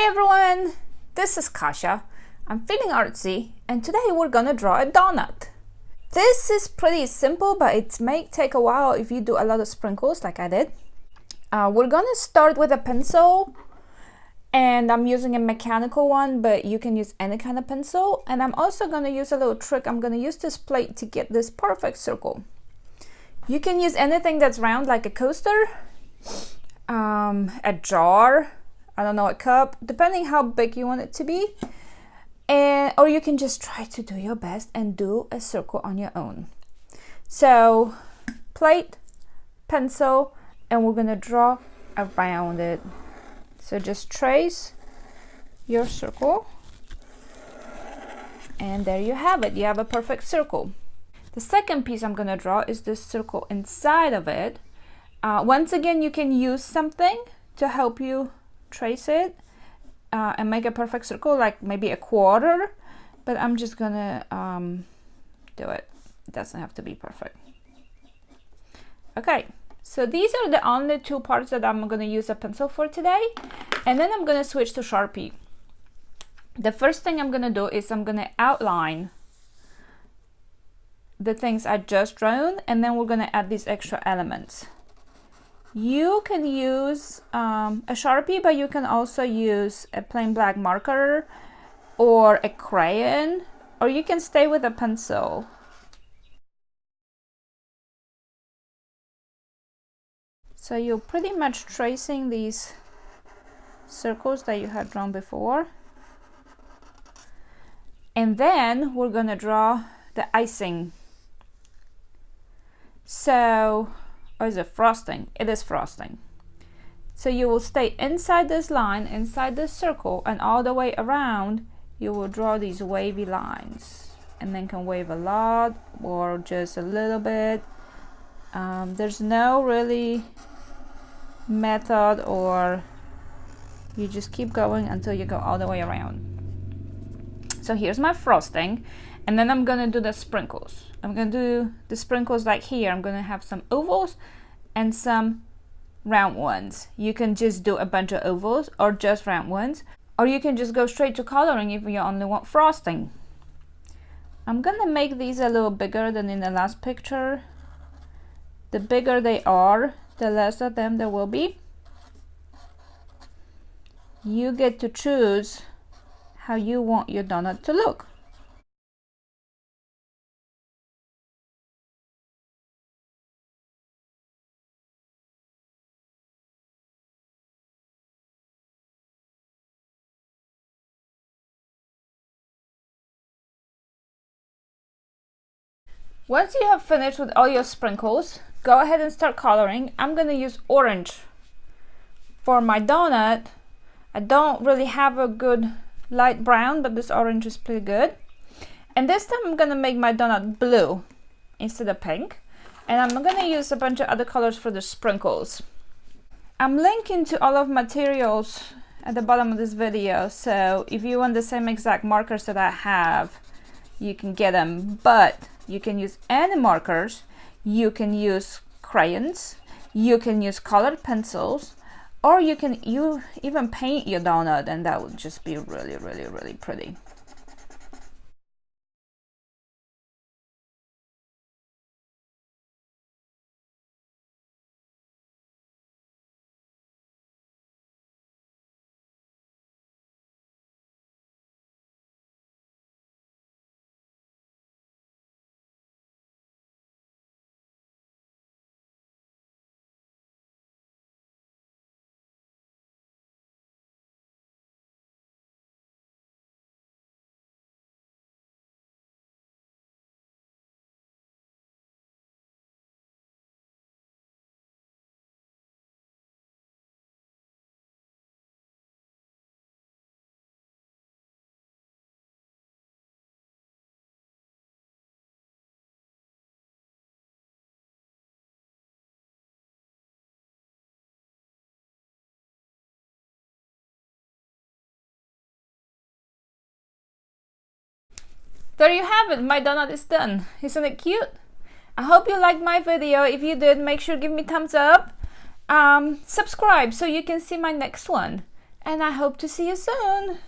everyone, this is Kasia. I'm feeling artsy and today we're gonna draw a donut. This is pretty simple, but it may take a while if you do a lot of sprinkles like I did. We're gonna start with a pencil and I'm using a mechanical one, but you can use any kind of pencil. And I'm also gonna use a little trick. I'm gonna use this plate to get this perfect circle. You can use anything that's round like a coaster, a jar, I don't know, a cup, depending how big you want it to be. Or you can just try to do your best and do a circle on your own. So plate, pencil, and we're gonna draw around it. So just trace your circle and there you have it. You have a perfect circle. The second piece I'm gonna draw is this circle inside of it. Once again, you can use something to help you trace it and make a perfect circle, like maybe a quarter, but I'm just gonna do it. It doesn't have to be perfect. Okay, so these are the only two parts that I'm gonna use a pencil for today, and then I'm gonna switch to Sharpie. The first thing I'm gonna do is I'm gonna outline the things I just drawn, and then we're gonna add these extra elements. You can use a Sharpie, but you can also use a plain black marker or a crayon, or you can stay with a pencil. So you're pretty much tracing these circles that you had drawn before. And then we're gonna draw the icing. So, or is it frosting? It is frosting. So you will stay inside this line, inside this circle, and all the way around you will draw these wavy lines, and then can wave a lot or just a little bit. There's no really method, or you just keep going until you go all the way around. So here's my frosting, and then I'm gonna do the sprinkles. I'm gonna do the sprinkles like here. I'm gonna have some ovals and some round ones. You can just do a bunch of ovals or just round ones, or you can just go straight to coloring if you only want frosting. I'm gonna make these a little bigger than in the last picture. The bigger they are, the less of them there will be. You get to choose how you want your donut to look. Once you have finished with all your sprinkles, go ahead and start coloring. I'm gonna use orange for my donut. I don't really have a good light brown, but this orange is pretty good. And this time I'm gonna make my donut blue instead of pink. And I'm gonna use a bunch of other colors for the sprinkles. I'm linking to all of materials at the bottom of this video, so if you want the same exact markers that I have, you can get them. But you can use any markers, you can use crayons, you can use colored pencils, or you even paint your donut, and that would just be really, really, really pretty. There you have it, my donut is done. Isn't it cute? I hope you liked my video. If you did, make sure to give me thumbs up. Subscribe so you can see my next one. And I hope to see you soon.